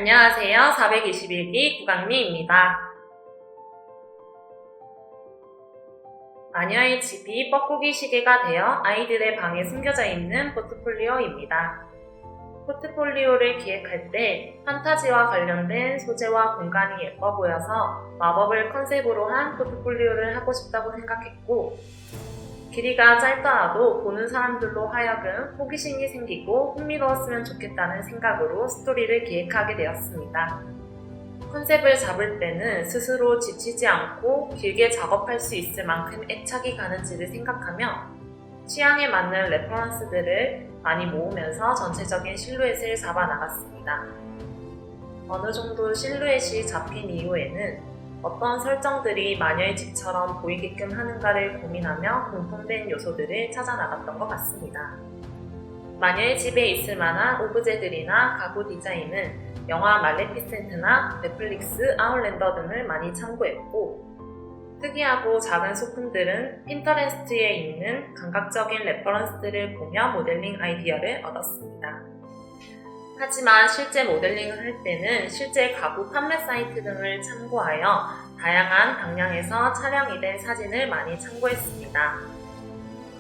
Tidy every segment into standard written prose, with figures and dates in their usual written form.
안녕하세요. 421기 구강미입니다. 마녀의 집이 뻐꾸기 시계가 되어 아이들의 방에 숨겨져 있는 포트폴리오입니다. 포트폴리오를 기획할 때 판타지와 관련된 소재와 공간이 예뻐 보여서 마법을 컨셉으로 한 포트폴리오를 하고 싶다고 생각했고, 길이가 짧더라도 보는 사람들로 하여금 호기심이 생기고 흥미로웠으면 좋겠다는 생각으로 스토리를 기획하게 되었습니다. 컨셉을 잡을 때는 스스로 지치지 않고 길게 작업할 수 있을 만큼 애착이 가는지를 생각하며 취향에 맞는 레퍼런스들을 많이 모으면서 전체적인 실루엣을 잡아 나갔습니다. 어느 정도 실루엣이 잡힌 이후에는 어떤 설정들이 마녀의 집처럼 보이게끔 하는가를 고민하며 공통된 요소들을 찾아 나갔던 것 같습니다. 마녀의 집에 있을 만한 오브제들이나 가구 디자인은 영화 말레피센트나 넷플릭스 아웃랜더 등을 많이 참고했고, 특이하고 작은 소품들은 핀터레스트에 있는 감각적인 레퍼런스들을 보며 모델링 아이디어를 얻었습니다. 하지만 실제 모델링을 할 때는 실제 가구 판매 사이트 등을 참고하여 다양한 방향에서 촬영이 된 사진을 많이 참고했습니다.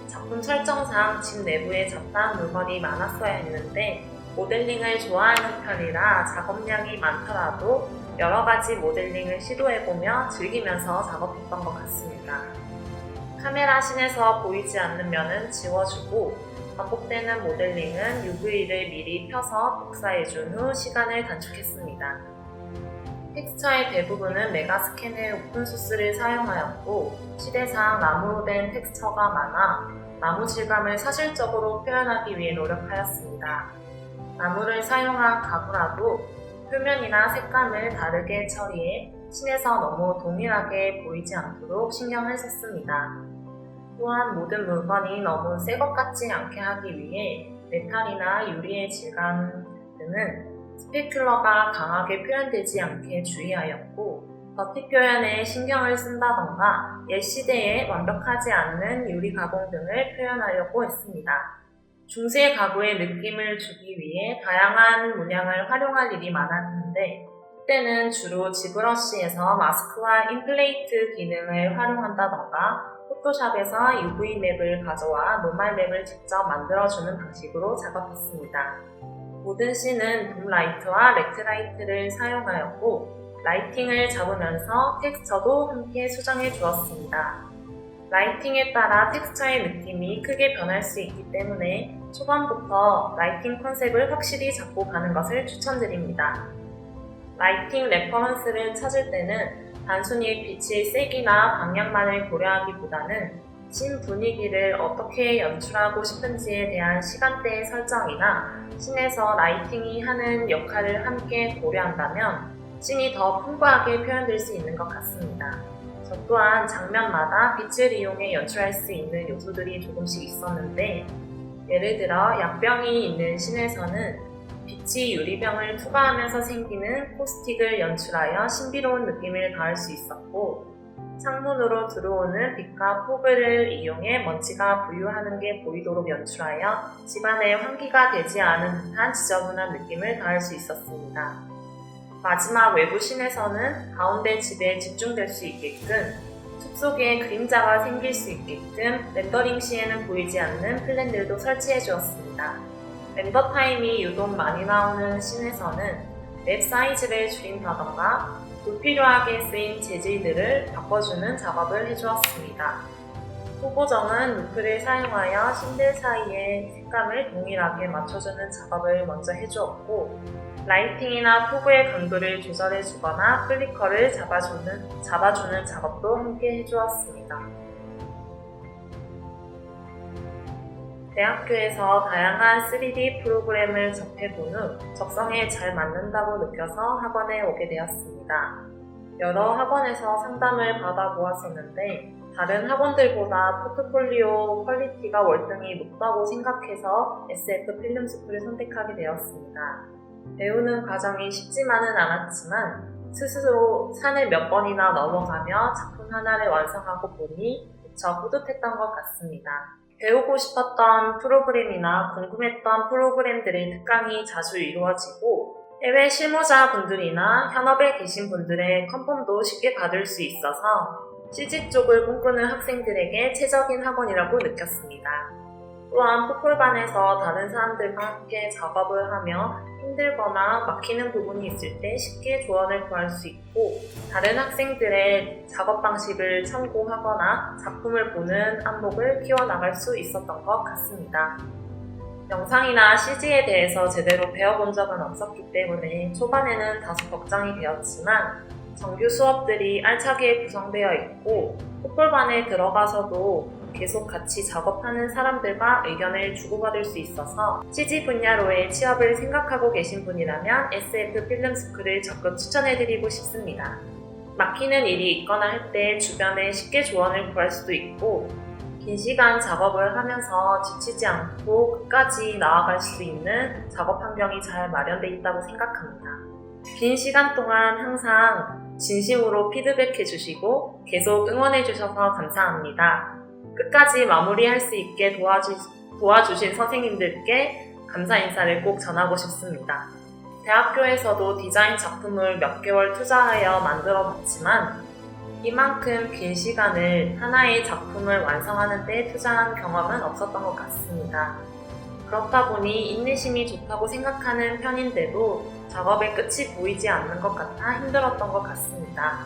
작품 설정상 집 내부에 잡다한 물건이 많았어야 했는데 모델링을 좋아하는 편이라 작업량이 많더라도 여러 가지 모델링을 시도해보며 즐기면서 작업했던 것 같습니다. 카메라 씬에서 보이지 않는 면은 지워주고 반복되는 모델링은 UV를 미리 펴서 복사해준 후 시간을 단축했습니다. 텍스처의 대부분은 메가스캔의 오픈소스를 사용하였고, 시대상 나무로 된 텍스처가 많아 나무 질감을 사실적으로 표현하기 위해 노력하였습니다. 나무를 사용한 가구라도 표면이나 색감을 다르게 처리해 씬에서 너무 동일하게 보이지 않도록 신경을 썼습니다. 또한 모든 물건이 너무 새 것 같지 않게 하기 위해 메탈이나 유리의 질감 등은 스페큘러가 강하게 표현되지 않게 주의하였고, 겉티 표현에 신경을 쓴다던가 옛 시대에 완벽하지 않는 유리 가공 등을 표현하려고 했습니다. 중세 가구의 느낌을 주기 위해 다양한 문양을 활용할 일이 많았는데, 그때는 주로 지브러시에서 마스크와 인플레이트 기능을 활용한다던가 포토샵에서 UV 맵을 가져와 노멀 맵을 직접 만들어주는 방식으로 작업했습니다. 모든 씬은 붐라이트와 렉트라이트를 사용하였고, 라이팅을 잡으면서 텍스처도 함께 수정해 주었습니다. 라이팅에 따라 텍스처의 느낌이 크게 변할 수 있기 때문에 초반부터 라이팅 컨셉을 확실히 잡고 가는 것을 추천드립니다. 라이팅 레퍼런스를 찾을 때는 단순히 빛의 색이나 방향만을 고려하기보다는 씬 분위기를 어떻게 연출하고 싶은지에 대한 시간대의 설정이나 씬에서 라이팅이 하는 역할을 함께 고려한다면 씬이 더 풍부하게 표현될 수 있는 것 같습니다. 저 또한 장면마다 빛을 이용해 연출할 수 있는 요소들이 조금씩 있었는데, 예를 들어 약병이 있는 씬에서는 빛이 유리병을 투과하면서 생기는 코스틱을 연출하여 신비로운 느낌을 더할 수 있었고, 창문으로 들어오는 빛과 폭을 이용해 먼지가 부유하는 게 보이도록 연출하여 집안에 환기가 되지 않은 듯한 지저분한 느낌을 더할 수 있었습니다. 마지막 외부 씬에서는 가운데 집에 집중될 수 있게끔, 숲속에 그림자가 생길 수 있게끔 렌더링 시에는 보이지 않는 플랜들도 설치해 주었습니다. 렌더 타임이 유독 많이 나오는 씬에서는 맵 사이즈를 줄인다던가 불필요하게 쓰인 재질들을 바꿔주는 작업을 해주었습니다. 후보정은 루프를 사용하여 씬들 사이의 색감을 동일하게 맞춰주는 작업을 먼저 해주었고, 라이팅이나 포그의 강도를 조절해주거나 플리커를 잡아주는 작업도 함께 해주었습니다. 대학교에서 다양한 3D 프로그램을 접해본 후 적성에 잘 맞는다고 느껴서 학원에 오게 되었습니다. 여러 학원에서 상담을 받아보았었는데 다른 학원들보다 포트폴리오 퀄리티가 월등히 높다고 생각해서 SF 필름스쿨을 선택하게 되었습니다. 배우는 과정이 쉽지만은 않았지만 스스로 산을 몇 번이나 넘어가며 작품 하나를 완성하고 보니 무척 뿌듯했던 것 같습니다. 배우고 싶었던 프로그램이나 궁금했던 프로그램들의 특강이 자주 이루어지고 해외 실무자분들이나 현업에 계신 분들의 컨펌도 쉽게 받을 수 있어서 CG 쪽을 꿈꾸는 학생들에게 최적인 학원이라고 느꼈습니다. 또한 포폴반에서 다른 사람들과 함께 작업을 하며 힘들거나 막히는 부분이 있을 때 쉽게 조언을 구할 수 있고 다른 학생들의 작업 방식을 참고하거나 작품을 보는 안목을 키워나갈 수 있었던 것 같습니다. 영상이나 CG에 대해서 제대로 배워본 적은 없었기 때문에 초반에는 다소 걱정이 되었지만 정규 수업들이 알차게 구성되어 있고 포폴반에 들어가서도 계속 같이 작업하는 사람들과 의견을 주고받을 수 있어서 CG 분야로의 취업을 생각하고 계신 분이라면 SF 필름스쿨을 적극 추천해드리고 싶습니다. 막히는 일이 있거나 할 때 주변에 쉽게 조언을 구할 수도 있고 긴 시간 작업을 하면서 지치지 않고 끝까지 나아갈 수 있는 작업 환경이 잘 마련되어 있다고 생각합니다. 긴 시간 동안 항상 진심으로 피드백해 주시고 계속 응원해 주셔서 감사합니다. 끝까지 마무리할 수 있게 도와주신 선생님들께 감사 인사를 꼭 전하고 싶습니다. 대학교에서도 디자인 작품을 몇 개월 투자하여 만들어 봤지만 이만큼 긴 시간을 하나의 작품을 완성하는 데 투자한 경험은 없었던 것 같습니다. 그렇다 보니 인내심이 좋다고 생각하는 편인데도 작업의 끝이 보이지 않는 것 같아 힘들었던 것 같습니다.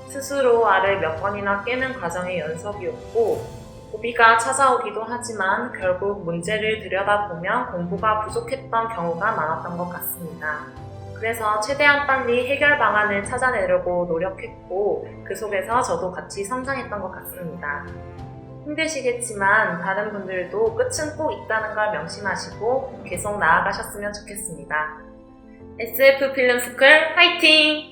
스스로 알을 몇 번이나 깨는 과정의 연속이었고 고비가 찾아오기도 하지만 결국 문제를 들여다보면 공부가 부족했던 경우가 많았던 것 같습니다. 그래서 최대한 빨리 해결 방안을 찾아내려고 노력했고 그 속에서 저도 같이 성장했던 것 같습니다. 힘드시겠지만 다른 분들도 끝은 꼭 있다는 걸 명심하시고 계속 나아가셨으면 좋겠습니다. SF 필름스쿨 화이팅!